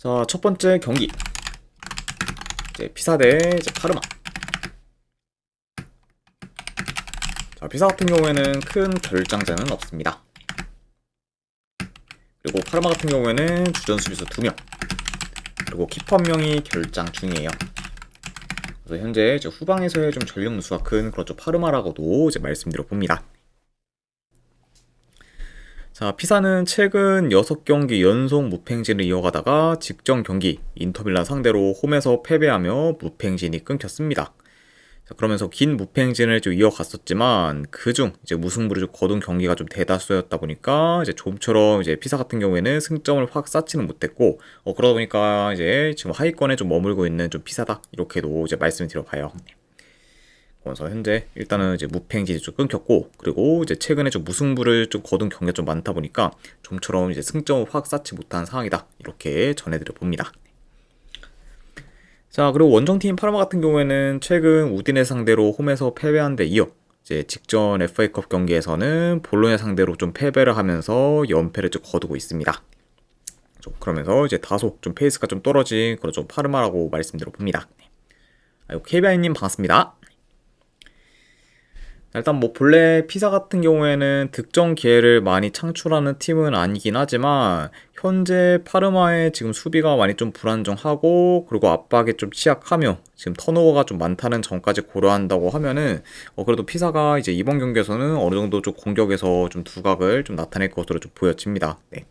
자, 첫 번째 경기. 이제 피사 대 이제 파르마. 자, 피사 같은 경우에는 큰 결장자는 없습니다. 그리고 파르마 같은 경우에는 주전 수비수 2명. 그리고 키퍼 1명이 결장 중이에요. 그래서 현재 이제 후방에서의 좀 전력 누수가 큰 그런 좀 파르마라고도 이제 말씀드려 봅니다. 자, 피사는 최근 6경기 연속 무패행진을 이어가다가 직전 경기 인터밀란 상대로 홈에서 패배하며 무패행진이 끊겼습니다. 자, 그러면서 긴 무패행진을 좀 이어갔었지만 그중 이제 무승부를 좀 거둔 경기가 좀 대다수였다 보니까 이제 좀처럼 이제 피사 같은 경우에는 승점을 확 쌓지는 못했고 그러다 보니까 이제 지금 하위권에 좀 머물고 있는 좀 피사다 이렇게도 이제 말씀을 드려봐요. 그래서 현재 일단은 이제 무패행진이 좀 끊겼고, 그리고 이제 최근에 좀 무승부를 좀 거둔 경기가 좀 많다 보니까 좀처럼 이제 승점을 확 쌓지 못한 상황이다 이렇게 전해드려 봅니다. 자, 그리고 원정팀 파르마 같은 경우에는 최근 우디네 상대로 홈에서 패배한 데 이어 이제 직전 FA컵 경기에서는 볼로냐 상대로 좀 패배를 하면서 연패를 좀 거두고 있습니다. 그러면서 이제 다소 좀 페이스가 좀 떨어진 그런 좀 파르마라고 말씀드려 봅니다. KBI님 반갑습니다. 일단 뭐 본래 피사 같은 경우에는 득점 기회를 많이 창출하는 팀은 아니긴 하지만 현재 파르마의 지금 수비가 많이 좀 불안정하고 그리고 압박에 좀 취약하며 지금 턴오버가 좀 많다는 점까지 고려한다고 하면은 그래도 피사가 이제 이번 경기에서는 어느 정도 좀 공격에서 좀 두각을 좀 나타낼 것으로 좀 보여집니다. 네.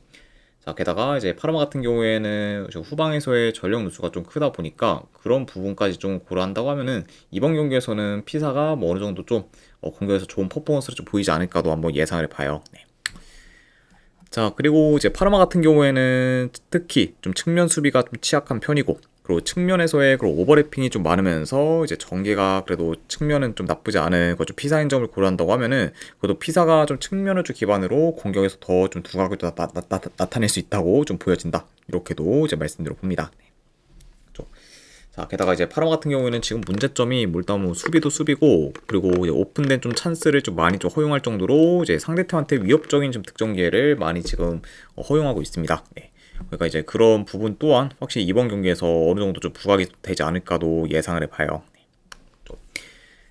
자, 게다가 이제 파르마 같은 경우에는 후방에서의 전력 누수가 좀 크다 보니까 그런 부분까지 좀 고려한다고 하면은 이번 경기에서는 피사가 뭐 어느 정도 좀 공격에서 좋은 퍼포먼스를 좀 보이지 않을까도 한번 예상을 해봐요. 네. 자, 그리고 이제 파르마 같은 경우에는 특히 좀 측면 수비가 좀 취약한 편이고, 그리고 측면에서의 그런 오버래핑이 좀 많으면서 이제 전개가 그래도 측면은 좀 나쁘지 않은 그 좀 피사인 점을 고려한다고 하면은 그래도 피사가 좀 측면을 좀 기반으로 공격에서 더 좀 두각을 나타낼 수 있다고 좀 보여진다 이렇게도 이제 말씀드려 봅니다. 자, 게다가 이제 파르마 같은 경우에는 지금 문제점이 일단 뭐 수비도 수비고 그리고 이제 오픈된 좀 찬스를 좀 많이 좀 허용할 정도로 이제 상대팀한테 위협적인 좀 득점 기회를 많이 지금 허용하고 있습니다. 네. 그러니까 이제 그런 부분 또한 확실히 이번 경기에서 어느 정도 좀 부각이 되지 않을까도 예상을 해봐요.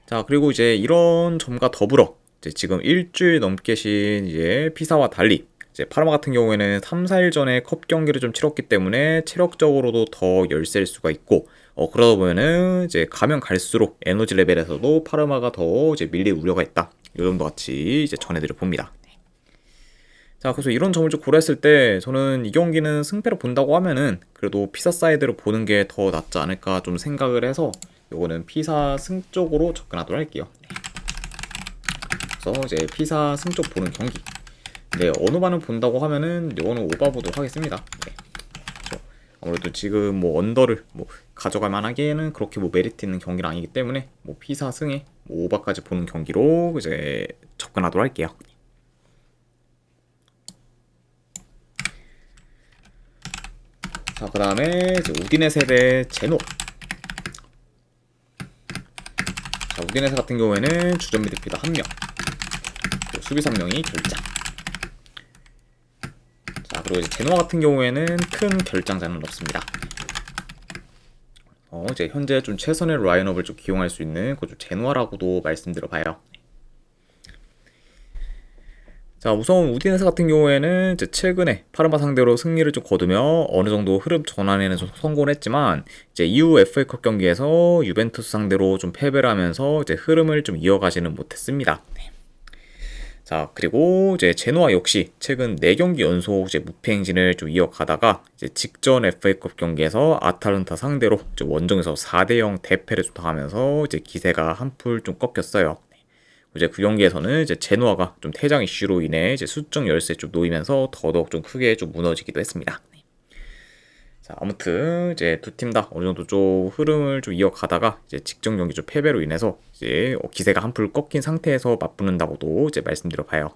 자, 그리고 이제 이런 점과 더불어 이제 지금 일주일 넘게 쉰 이제 피사와 달리 이제 파르마 같은 경우에는 3, 4일 전에 컵 경기를 좀 치렀기 때문에 체력적으로도 더 열세일 수가 있고 그러다 보면은 이제 가면 갈수록 에너지 레벨에서도 파르마가 더 이제 밀릴 우려가 있다. 이 정도 같이 이제 전해드려 봅니다. 자, 그래서 이런 점을 좀 고려했을 때 저는 이 경기는 승패로 본다고 하면은 그래도 피사 사이드를 보는 게 더 낫지 않을까 좀 생각을 해서 요거는 피사 승 쪽으로 접근하도록 할게요. 그래서 이제 피사 승 쪽 보는 경기. 네, 어느 반을 본다고 하면은 요거는 오바 보도록 하겠습니다. 네. 아무래도 지금 뭐 언더를 뭐 가져갈 만하기에는 그렇게 뭐 메리트 있는 경기는 아니기 때문에 뭐 피사 승에 뭐 오바까지 보는 경기로 이제 접근하도록 할게요. 자, 그 다음에 우디네세 대 제노. 자, 우디네세 같은 경우에는 주전 미드필더 1명, 그리고 수비 3명이 결장. 자, 그리고 이제 제노아 같은 경우에는 큰 결장자는 없습니다. 이제 현재 좀 최선의 라인업을 좀 기용할 수 있는 그 제노아라고도 말씀드려봐요. 자, 우선 우디네스 같은 경우에는 이제 최근에 파르마 상대로 승리를 좀 거두며 어느 정도 흐름 전환에는 좀 성공을 했지만 이제 이후 FA컵 경기에서 유벤투스 상대로 좀 패배를 하면서 이제 흐름을 좀 이어가지는 못했습니다. 자, 그리고 이제 제노아 역시 최근 4경기 연속 이제 무패행진을 좀 이어가다가 이제 직전 FA컵 경기에서 아탈란타 상대로 이제 원정에서 4대0 대패를 좀 당하면서 이제 기세가 한풀 좀 꺾였어요. 이제 그 경기에서는 이제 제노아가 좀 퇴장 이슈로 인해 이제 수적 열세에 좀 놓이면서 더더욱 좀 크게 좀 무너지기도 했습니다. 자, 아무튼 이제 두 팀 다 어느 정도 좀 흐름을 좀 이어가다가 이제 직전 경기 좀 패배로 인해서 이제 기세가 한풀 꺾인 상태에서 맞붙는다고도 이제 말씀드려봐요.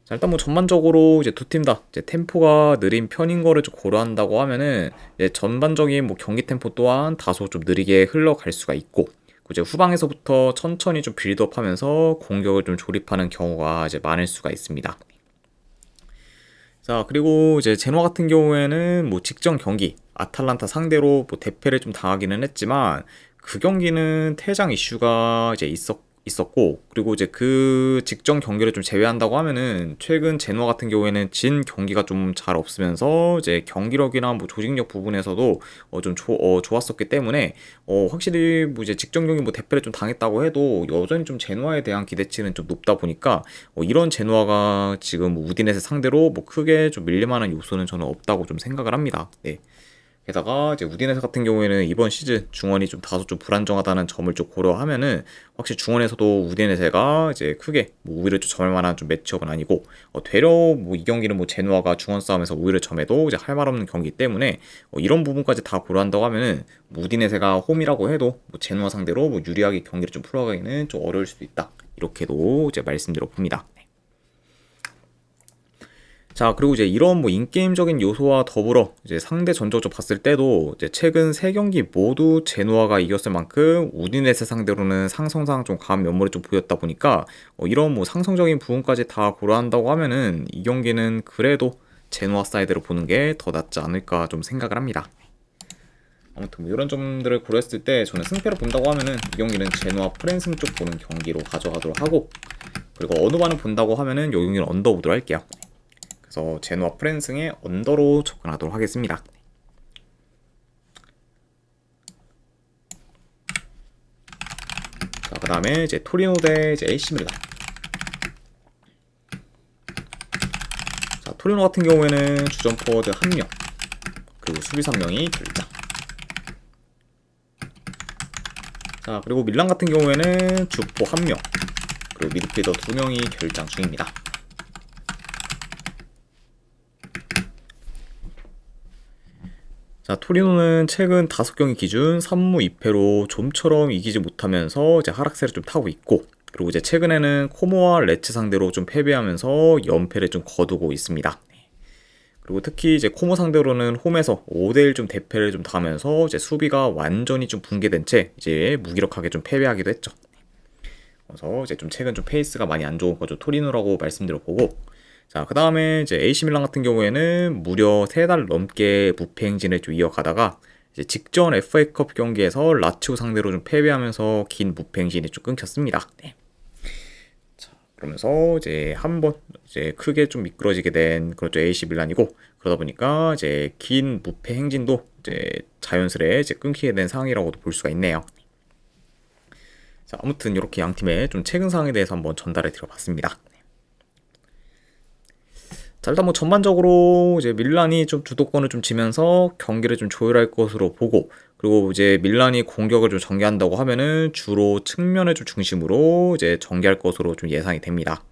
자, 일단 뭐 전반적으로 이제 두 팀 다 이제 템포가 느린 편인 거를 좀 고려한다고 하면은 이제 전반적인 뭐 경기 템포 또한 다소 좀 느리게 흘러갈 수가 있고 이제 후방에서부터 천천히 좀 빌드업하면서 공격을 좀 조립하는 경우가 이제 많을 수가 있습니다. 자, 그리고 이제 제노아 같은 경우에는 뭐 직전 경기 아탈란타 상대로 뭐 대패를 좀 당하기는 했지만 그 경기는 퇴장 이슈가 이제 있었고, 그리고 이제 그 직전 경기를 좀 제외한다고 하면은 최근 제노아 같은 경우에는 진 경기가 좀 잘 없으면서 이제 경기력이나 뭐 조직력 부분에서도 좀 좋았었기 때문에 확실히 뭐 이제 직전 경기 뭐 대패를 좀 당했다고 해도 여전히 좀 제노아에 대한 기대치는 좀 높다 보니까 이런 제노아가 지금 뭐 우디넷을 상대로 뭐 크게 좀 밀릴만한 요소는 저는 없다고 좀 생각을 합니다. 네. 게다가 이제 우디네스 같은 경우에는 이번 시즌 중원이 좀 다소 좀 불안정하다는 점을 좀 고려하면은 확실히 중원에서도 우디네스가 이제 크게 뭐 우위를 좀 점할 만한 좀 매치업은 아니고, 되려 뭐 이 경기는 뭐 제노아가 중원 싸움에서 우위를 점해도 이제 할 말 없는 경기이기 때문에 이런 부분까지 다 고려한다고 하면은 뭐 우디네스가 홈이라고 해도 뭐 제노아 상대로 뭐 유리하게 경기를 좀 풀어가기는 좀 어려울 수도 있다, 이렇게도 이제 말씀드려 봅니다. 자, 그리고 이제 이런 뭐 인게임적인 요소와 더불어 이제 상대 전적으로 봤을 때도 이제 최근 세 경기 모두 제노아가 이겼을 만큼 우디네스 상대로는 상성상 좀 강한 면모를 좀 보였다 보니까 이런 뭐 상성적인 부분까지 다 고려한다고 하면은 이 경기는 그래도 제노아 사이드로 보는 게 더 낫지 않을까 좀 생각을 합니다. 아무튼 뭐 이런 점들을 고려했을 때 저는 승패를 본다고 하면은 이 경기는 제노아 프랜승 쪽 보는 경기로 가져가도록 하고, 그리고 어느 반을 본다고 하면은 이 경기는 언더 보도록 할게요. 그래서 제노아 프랜승의 언더로 접근하도록 하겠습니다. 자, 그 다음에 이제 토리노 대 이제 AC 밀란. 자, 토리노 같은 경우에는 주전 포워드 1명, 그리고 수비수 1명이 결장. 자, 그리고 밀란 같은 경우에는 주포 1명, 그리고 미드필더 2명이 결장 중입니다. 자, 토리노는 최근 5경기 기준 3무 2패로 좀처럼 이기지 못하면서 이제 하락세를 좀 타고 있고, 그리고 이제 최근에는 코모와 레츠 상대로 좀 패배하면서 연패를 좀 거두고 있습니다. 그리고 특히 이제 코모 상대로는 홈에서 5대1 좀 대패를 좀 당하면서 이제 수비가 완전히 좀 붕괴된 채 이제 무기력하게 좀 패배하기도 했죠. 그래서 이제 좀 최근 좀 페이스가 많이 안 좋은 거죠. 토리노라고 말씀드려 보고, 자, 그 다음에 이제 AC 밀란 같은 경우에는 무려 3달 넘게 무패 행진을 좀 이어가다가 이제 직전 FA컵 경기에서 라치오 상대로 좀 패배하면서 긴 무패 행진이 좀 끊겼습니다. 네. 자, 그러면서 이제 한번 이제 크게 좀 미끄러지게 된 그렇죠, AC 밀란이고, 그러다 보니까 이제 긴 무패 행진도 이제 자연스레 이제 끊기게 된 상황이라고도 볼 수가 있네요. 자, 아무튼 이렇게 양 팀의 좀 최근 상황에 대해서 한번 전달해 드려봤습니다. 자, 일단 뭐 전반적으로 이제 밀란이 좀 주도권을 좀 쥐면서 경기를 좀 조율할 것으로 보고, 그리고 이제 밀란이 공격을 좀 전개한다고 하면은 주로 측면을 좀 중심으로 이제 전개할 것으로 좀 예상이 됩니다.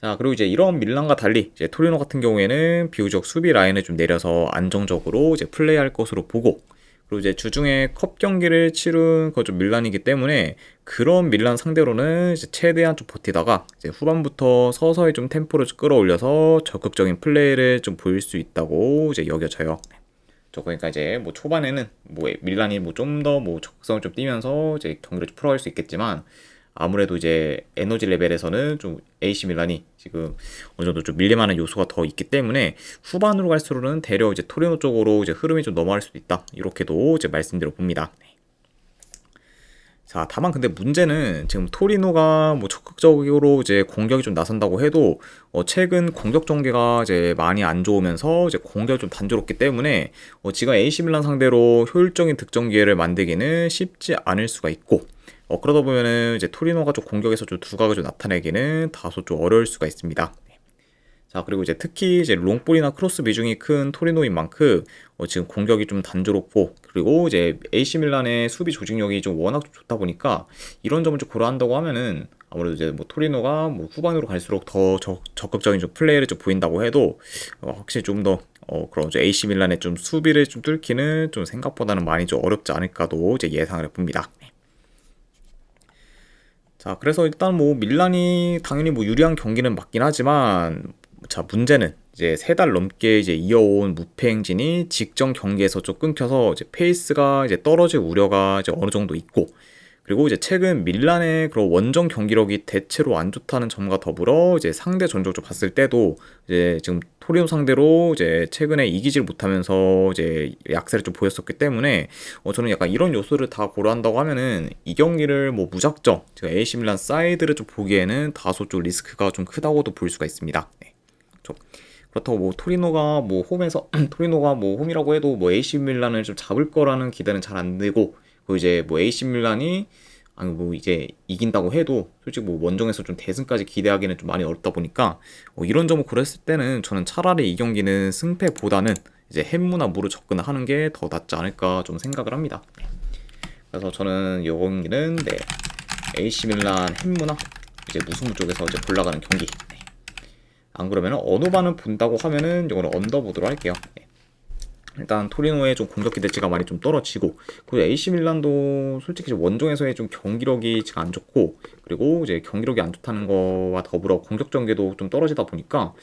자, 그리고 이제 이런 밀란과 달리 이제 토리노 같은 경우에는 비교적 수비 라인을 좀 내려서 안정적으로 이제 플레이할 것으로 보고, 그리고 이제 주중에 컵 경기를 치른 거 좀 밀란이기 때문에 그런 밀란 상대로는 이제 최대한 좀 버티다가 이제 후반부터 서서히 좀 템포를 좀 끌어올려서 적극적인 플레이를 좀 보일 수 있다고 이제 여겨져요. 그러니까 이제 뭐 초반에는 뭐 밀란이 뭐 좀 더 뭐 적극성을 좀 띄면서 이제 경기를 좀 풀어갈 수 있겠지만, 아무래도 이제 에너지 레벨에서는 좀 AC 밀란이 지금 어느 정도 좀 밀릴만한 요소가 더 있기 때문에 후반으로 갈수록은 대려 이제 토리노 쪽으로 이제 흐름이 좀 넘어갈 수도 있다, 이렇게도 이제 말씀드려 봅니다. 자, 다만 근데 문제는 지금 토리노가 뭐 적극적으로 이제 공격이 좀 나선다고 해도 최근 공격 전개가 이제 많이 안 좋으면서 이제 공격이 좀 단조롭기 때문에 지금 AC 밀란 상대로 효율적인 득점 기회를 만들기는 쉽지 않을 수가 있고, 그러다 보면은 이제 토리노가 좀 공격에서 좀 두각을 좀 나타내기는 다소 좀 어려울 수가 있습니다. 자, 그리고 이제 특히 이제 롱볼이나 크로스 비중이 큰 토리노인 만큼 지금 공격이 좀 단조롭고, 그리고 이제 AC 밀란의 수비 조직력이 좀 워낙 좀 좋다 보니까 이런 점을 좀 고려한다고 하면은 아무래도 이제 뭐 토리노가 뭐 후반으로 갈수록 더 적극적인 좀 플레이를 좀 보인다고 해도 확실히 좀 더 그런 좀 AC 밀란의 좀 수비를 좀 뚫기는 좀 생각보다는 많이 좀 어렵지 않을까도 이제 예상을 해봅니다. 자, 그래서 일단 뭐 밀란이 당연히 뭐 유리한 경기는 맞긴 하지만, 자, 문제는 이제 3달 넘게 이제 이어온 무패 행진이 직전 경기에서 좀 끊겨서 이제 페이스가 이제 떨어질 우려가 이제 어느 정도 있고, 그리고 이제 최근 밀란의 그런 원정 경기력이 대체로 안 좋다는 점과 더불어 이제 상대 전적으로 봤을 때도 이제 지금 토리노 상대로 이제 최근에 이기질 못하면서 이제 약세를 좀 보였었기 때문에 저는 약간 이런 요소를 다 고려한다고 하면은 이 경기를 뭐 무작정 제가 AC 밀란 사이드를 좀 보기에는 다소 좀 리스크가 좀 크다고도 볼 수가 있습니다. 네. 그렇다고 뭐 토리노가 뭐 홈에서 토리노가 뭐 홈이라고 해도 뭐 AC 밀란을 좀 잡을 거라는 기대는 잘 안 되고, 그 이제 뭐 AC 밀란이 아니 뭐 이제 이긴다고 해도 솔직히 뭐 원정에서 좀 대승까지 기대하기는 좀 많이 어렵다 보니까 이런 점을 고렸을 때는 저는 차라리 이 경기는 승패보다는 이제 햄무나 무로 접근하는 게 더 낫지 않을까 좀 생각을 합니다. 그래서 저는 이 경기는 네, AC 밀란 햄무나 이제 무승부 쪽에서 이제 올라가는 경기. 안 그러면 어느 반을 본다고 하면은 이거는 언더 보도록 할게요. 일단 토리노의 좀 공격 기대치가 많이 좀 떨어지고, 그리고 AC 밀란도 솔직히 원정에서의 좀 경기력이 지금 안 좋고, 그리고 이제 경기력이 안 좋다는 거와 더불어 공격 전개도 좀 떨어지다 보니까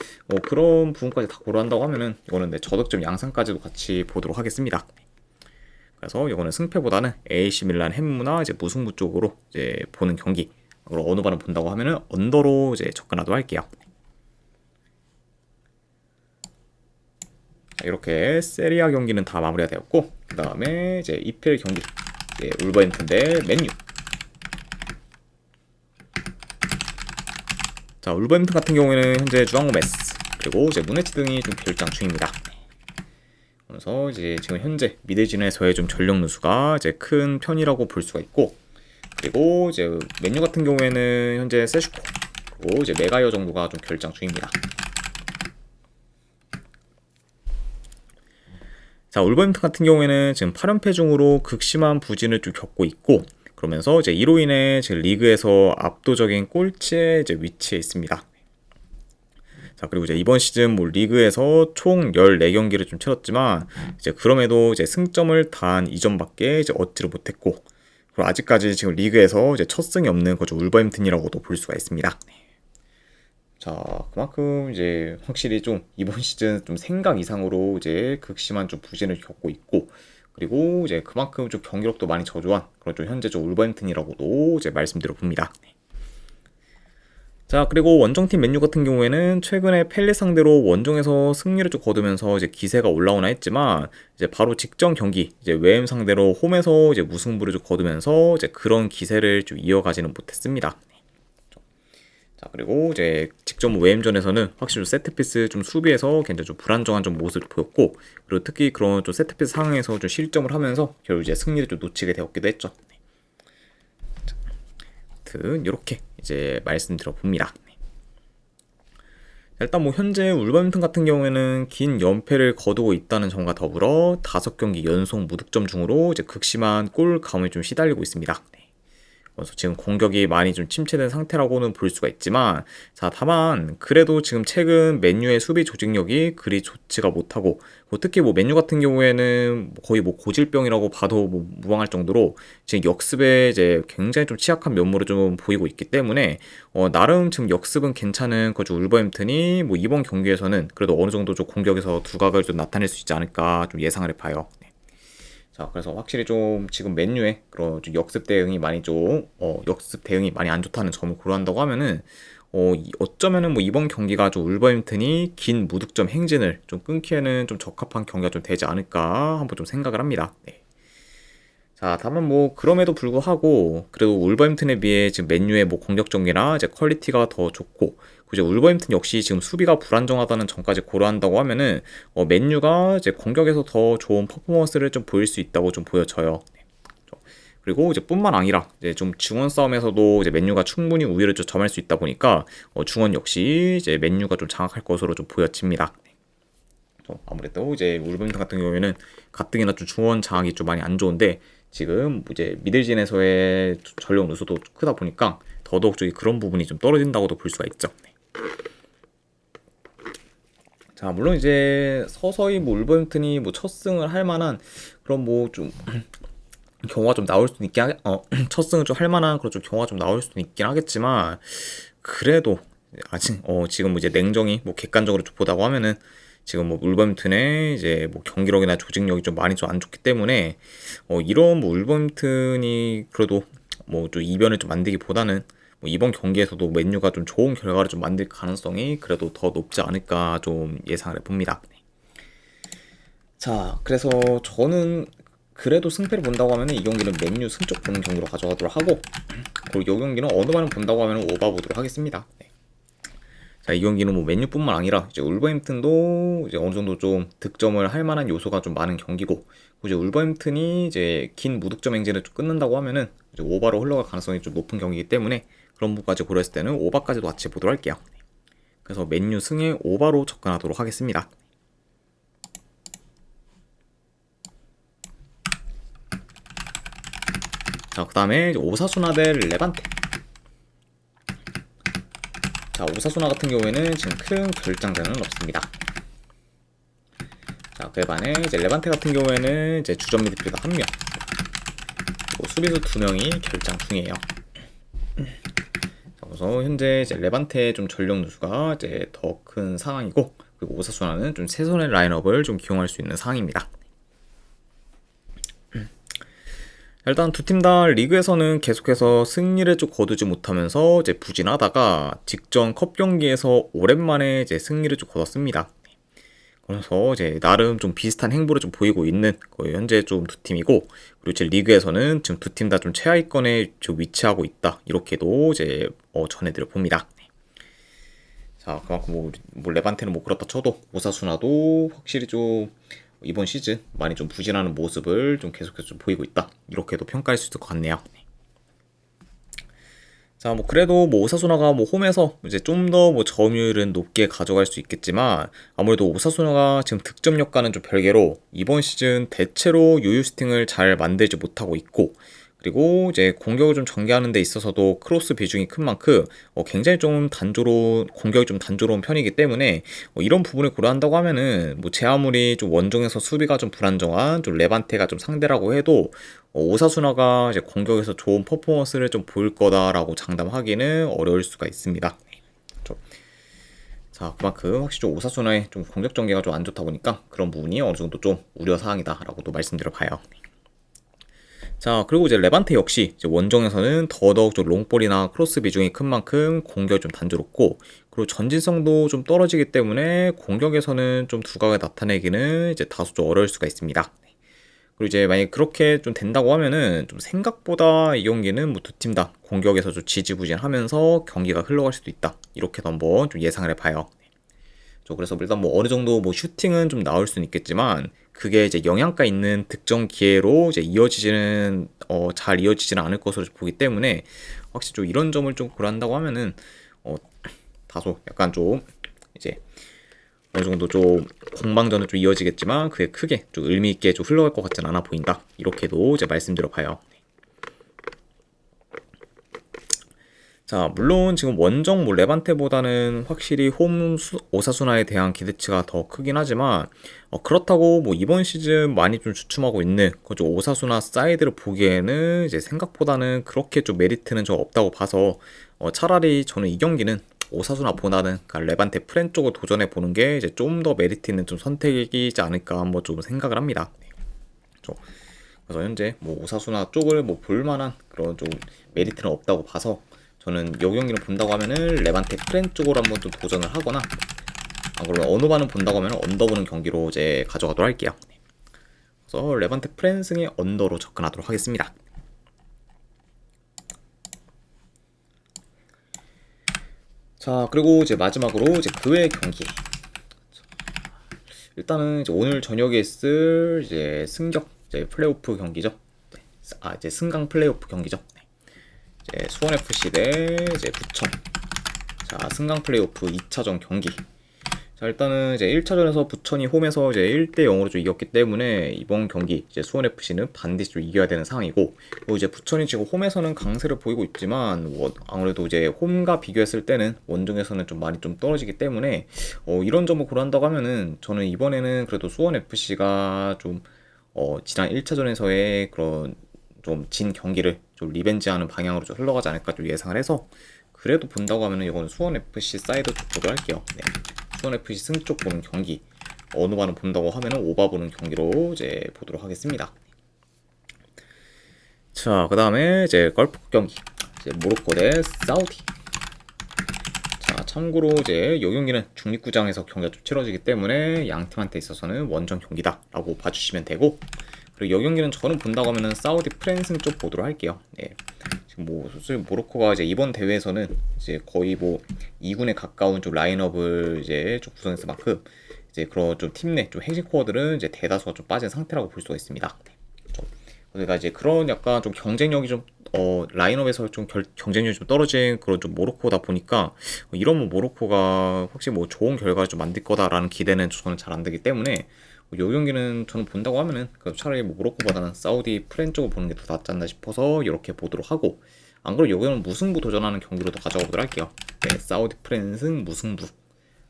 그런 부분까지 다 고려한다고 하면은 이거는 네, 저득점 양상까지도 같이 보도록 하겠습니다. 그래서 이거는 승패보다는 AC 밀란 햄무나 이제 무승부 쪽으로 이제 보는 경기, 어느 반을 본다고 하면은 언더로 이제 접근하도록 할게요. 이렇게 세리아 경기는 다 마무리가 되었고, 그 다음에 이제 EPL 경기, 울버햄튼 대 맨유. 자, 울버햄튼 같은 경우에는 현재 주앙 고메스 그리고 이제 무네치 등이 좀 결장 중입니다. 그래서 이제 지금 현재 미드진에서의 좀 전력 누수가 이제 큰 편이라고 볼 수가 있고, 그리고 이제 맨유 같은 경우에는 현재 세슈코 그리고 이제 메가이어 정도가 좀 결장 중입니다. 자, 울버햄튼 같은 경우에는 지금 8연패 중으로 극심한 부진을 좀 겪고 있고, 그러면서 이제 이로 인해 지금 리그에서 압도적인 꼴찌에 이제 위치해 있습니다. 자, 그리고 이제 이번 시즌 뭐 리그에서 총 14경기를 좀 치렀지만, 이제 그럼에도 이제 승점을 단 2점밖에 이제 얻지를 못했고, 그리고 아직까지 지금 리그에서 이제 첫 승이 없는 거죠. 울버햄튼이라고도 볼 수가 있습니다. 자, 그만큼 이제 확실히 좀 이번 시즌 좀 생각 이상으로 이제 극심한 좀 부진을 겪고 있고, 그리고 이제 그만큼 좀 경기력도 많이 저조한 그런 좀 현재 좀 울버햄튼이라고도 이제 말씀드려 봅니다. 자, 그리고 원정팀 맨유 같은 경우에는 최근에 펠레 상대로 원정에서 승리를 좀 거두면서 이제 기세가 올라오나 했지만, 이제 바로 직전 경기 이제 웨햄 상대로 홈에서 이제 무승부를 좀 거두면서 이제 그런 기세를 좀 이어가지는 못했습니다. 자, 그리고 이제 직전 웨임전에서는 확실히 좀 세트피스 좀 수비에서 굉장히 좀 불안정한 좀 모습을 보였고, 그리고 특히 그런 좀 세트피스 상황에서 좀 실점을 하면서 결국 이제 승리를 좀 놓치게 되었기도 했죠. 자, 아무튼 이렇게 이제 말씀드려 봅니다. 일단 뭐 현재 울버햄튼 같은 경우에는 긴 연패를 거두고 있다는 점과 더불어 5경기 연속 무득점 중으로 이제 극심한 골 가뭄에 좀 시달리고 있습니다. 그래서 지금 공격이 많이 좀 침체된 상태라고는 볼 수가 있지만, 자, 다만 그래도 지금 최근 맨유의 수비 조직력이 그리 좋지가 못하고, 특히 뭐 맨유 같은 경우에는 거의 뭐 고질병이라고 봐도 뭐 무방할 정도로 지금 역습에 이제 굉장히 좀 취약한 면모를 좀 보이고 있기 때문에 나름 지금 역습은 괜찮은 거죠. 울버햄튼이 뭐 이번 경기에서는 그래도 어느 정도 좀 공격에서 두각을 좀 나타낼 수 있지 않을까 좀 예상을 해봐요. 자, 그래서 확실히 좀 지금 맨유의 그런 좀 역습 대응이 많이 좀 역습 대응이 많이 안 좋다는 점을 고려한다고 하면은 어쩌면은 뭐 이번 경기가 좀 울버햄튼이 긴 무득점 행진을 좀 끊기에는 좀 적합한 경기가 좀 되지 않을까 한번 좀 생각을 합니다. 네. 자, 다만 뭐 그럼에도 불구하고 그래도 울버햄튼에 비해 지금 맨유의 뭐 공격 전개나 이제 퀄리티가 더 좋고, 이제 울버햄튼 역시 지금 수비가 불안정하다는 점까지 고려한다고 하면은 맨유가 이제 공격에서 더 좋은 퍼포먼스를 좀 보일 수 있다고 좀 보여져요. 그리고 이제 뿐만 아니라 이제 좀 중원 싸움에서도 이제 맨유가 충분히 우위를 좀 점할 수 있다 보니까 중원 역시 이제 맨유가 좀 장악할 것으로 좀 보여집니다. 아무래도 이제 울버햄튼 같은 경우에는 가뜩이나 좀 중원 장악이 좀 많이 안 좋은데, 지금 이제 미들진에서의 전력 누수도 크다 보니까 더더욱 그런 부분이 좀 떨어진다고도 볼 수가 있죠. 자, 물론 이제 서서히 뭐 울버햄튼이 뭐 첫 승을 할 만한 그런 뭐 좀 경우가 좀 나올 수는 있긴 첫 승을 좀 할 만한 그런 좀 경우가 좀 나올 수는 있긴 하겠지만, 그래도 아직 지금 이제 냉정히 뭐 객관적으로 좀 보다고 하면은 지금 뭐 울버햄튼의 이제 뭐 경기력이나 조직력이 좀 많이 좀 안 좋기 때문에 이런 뭐 울버햄튼이 그래도 뭐 좀 이변을 좀 만들기보다는 뭐 이번 경기에서도 맨유가 좀 좋은 결과를 좀 만들 가능성이 그래도 더 높지 않을까 좀 예상을 해봅니다. 자, 그래서 저는 그래도 승패를 본다고 하면 이 경기는 맨유 승쪽 보는 경기로 가져가도록 하고, 그리고 이 경기는 어느 반을 본다고 하면 오바 보도록 하겠습니다. 자, 이 경기는 뭐 맨유뿐만 아니라 이제 울버햄튼도 이제 어느 정도 좀 득점을 할 만한 요소가 좀 많은 경기고, 이제 울버햄튼이 이제 긴 무득점 행진을 좀 끊는다고 하면은 이제 오바로 흘러갈 가능성이 좀 높은 경기이기 때문에 그런 부분까지 고려했을 때는 오바까지도 같이 보도록 할게요. 그래서 맨유 승에 오바로 접근하도록 하겠습니다. 자, 그 다음에 오사수나 대 레반테. 자, 오사수나 같은 경우에는 지금 큰 결장전은 없습니다. 자, 그에 반해 이제 레반테 같은 경우에는 이제 주전 미드필더 1명, 그리고 수비수 2명이 결장 중이에요. 자, 그래서 현재 이제 레반테의 좀 전력 누수가 이제 더 큰 상황이고, 그리고 오사수나는 좀 최선의 라인업을 좀 기용할 수 있는 상황입니다. 일단 두 팀 다 리그에서는 계속해서 승리를 좀 거두지 못하면서 이제 부진하다가 직전 컵 경기에서 오랜만에 이제 승리를 좀 거뒀습니다. 그래서 이제 나름 좀 비슷한 행보를 좀 보이고 있는 거의 현재 좀 두 팀이고, 그리고 제 리그에서는 지금 두 팀 다 좀 최하위권에 좀 위치하고 있다, 이렇게도 이제 전해드려 봅니다. 자, 그만큼 뭐 레반테는 뭐 그렇다 쳐도 오사수나도 확실히 좀 이번 시즌 많이 좀 부진하는 모습을 좀 계속해서 좀 보이고 있다, 이렇게도 평가할 수 있을 것 같네요. 자, 뭐 그래도 뭐 오사수나가 뭐 홈에서 이제 좀 더 뭐 점유율은 높게 가져갈 수 있겠지만, 아무래도 오사수나가 지금 득점력과는 좀 별개로 이번 시즌 대체로 유유스팅을 잘 만들지 못하고 있고, 그리고 이제 공격을 좀 전개하는 데 있어서도 크로스 비중이 큰 만큼 굉장히 좀 공격이 좀 단조로운 편이기 때문에 이런 부분을 고려한다고 하면은 뭐 제 아무리 좀 원정에서 수비가 좀 불안정한 좀 레반테가 좀 상대라고 해도 오사수나가 이제 공격에서 좋은 퍼포먼스를 좀 보일 거다라고 장담하기는 어려울 수가 있습니다. 그렇죠? 자, 그만큼 확실히 좀 오사수나의 좀 공격 전개가 좀 안 좋다 보니까 그런 부분이 어느 정도 좀 우려 사항이다라고도 말씀드려 봐요. 자, 그리고 이제 레반테 역시 이제 원정에서는 더더욱 좀 롱볼이나 크로스 비중이 큰 만큼 공격이 좀 단조롭고, 그리고 전진성도 좀 떨어지기 때문에 공격에서는 좀 두각을 나타내기는 이제 다소 좀 어려울 수가 있습니다. 그리고 이제 만약에 그렇게 좀 된다고 하면은 좀 생각보다 이 경기는 뭐 두 팀 다 공격에서 좀 지지부진하면서 경기가 흘러갈 수도 있다, 이렇게도 한번 좀 예상을 해봐요. 그래서 일단 뭐 어느 정도 뭐 슈팅은 좀 나올 수는 있겠지만, 그게 이제 영향가 있는 득점 기회로 이제 잘 이어지지는 않을 것으로 보기 때문에, 확실히 좀 이런 점을 좀 고려한다고 하면은 다소 약간 좀 이제 어느 정도 좀 공방전은 좀 이어지겠지만 그게 크게 좀 의미 있게 좀 흘러갈 것 같지는 않아 보인다, 이렇게도 이제 말씀드려 봐요. 자, 물론 지금 원정 뭐 레반테보다는 확실히 오사수나에 대한 기대치가 더 크긴 하지만, 그렇다고 뭐 이번 시즌 많이 좀 주춤하고 있는 그좀 오사수나 사이드를 보기에는 이제 생각보다는 그렇게 좀 메리트는 좀 없다고 봐서 차라리 저는 이 경기는 오사수나보다는 그러니까 레반테 프렌 쪽을 도전해 보는 게 이제 좀 더 메리트 있는 좀 선택이지 않을까 한번 좀 생각을 합니다. 그래서 현재 뭐 오사수나 쪽을 뭐 볼만한 그런 좀 메리트는 없다고 봐서, 저는 이 경기를 본다고 하면은 레반테 프렌 쪽으로 한번 좀 도전을 하거나, 안 그러면 어느 반은 본다고 하면 언더 보는 경기로 이제 가져가도록 할게요. 그래서 레반테 프렌 승의 언더로 접근하도록 하겠습니다. 자, 그리고 이제 마지막으로 이제 그 외의 경기. 일단은 이제 오늘 저녁에 있을 이제 이제 플레이오프 경기죠. 이제 승강 플레이오프 경기죠. 이제 수원 FC 대 이제 부천. 자, 승강 플레이오프 2차전 경기. 자, 일단은 이제 1차전에서 부천이 홈에서 이제 1대 0으로 좀 이겼기 때문에 이번 경기 이제 수원 FC는 반드시 좀 이겨야 되는 상황이고, 뭐 이제 부천이 지금 홈에서는 강세를 보이고 있지만 아무래도 이제 홈과 비교했을 때는 원정에서는 좀 많이 좀 떨어지기 때문에 이런 점을 고려한다고 하면은 저는 이번에는 그래도 수원 FC가 좀 지난 1차전에서의 그런 좀 진 경기를 좀 리벤지하는 방향으로 좀 흘러가지 않을까 좀 예상을 해서, 그래도 본다고 하면은 이건 수원 FC 사이드 쪽 보도록 할게요. 네. 수원 FC 승 쪽 보는 경기, 어느 반을 본다고 하면은 오바 보는 경기로 이제 보도록 하겠습니다. 자, 그 다음에 이제 걸프 경기. 이제 모로코 대 사우디. 자, 참고로 이제 이 경기는 중립구장에서 경기가 좀 치러지기 때문에 양 팀한테 있어서는 원정 경기다라고 봐주시면 되고, 그리고 이 경기는 저는 본다고 하면은 사우디 프랜승 쪽 보도록 할게요. 네. 지금 뭐 솔직히 모로코가 이제 이번 대회에서는 이제 거의 뭐 2군에 가까운 좀 라인업을 이제 좀 구성했을 만큼 이제 그런 좀 팀 내 좀 핵심 코어들은 이제 대다수가 좀 빠진 상태라고 볼 수가 있습니다. 네. 그러니까 이제 그런 약간 좀 경쟁력이 좀 라인업에서 좀 경쟁력이 좀 떨어진 그런 좀 모로코다 보니까 이런 뭐 모로코가 확실히 뭐 좋은 결과를 좀 만들 거다라는 기대는 저는 잘 안 되기 때문에 요 경기는 저는 본다고 하면은 차라리 뭐 모로코보다는 사우디 프렌 쪽을 보는 게 더 낫지 않나 싶어서 이렇게 보도록 하고, 안 그러면 요거는 무승부 도전하는 경기로 더 가져가 보도록 할게요. 네, 사우디 프렌승 무승부.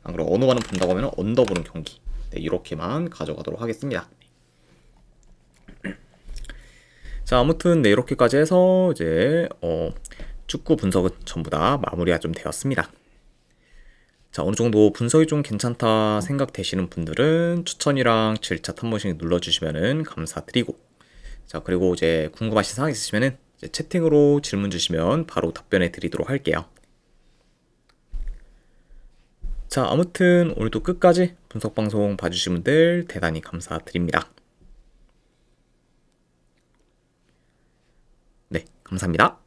안 그러면 어느 반은 본다고 하면은 언더 보는 경기. 네, 이렇게만 가져가도록 하겠습니다. 자, 아무튼 네, 이렇게까지 해서 이제 축구 분석은 전부 다 마무리가 좀 되었습니다. 자, 어느 정도 분석이 좀 괜찮다 생각되시는 분들은 추천이랑 질차 한 번씩 눌러주시면은 감사드리고, 자, 그리고 이제 궁금하신 사항 있으시면은 이제 채팅으로 질문 주시면 바로 답변해 드리도록 할게요. 자, 아무튼 오늘도 끝까지 분석 방송 봐주신 분들 대단히 감사드립니다. 네, 감사합니다.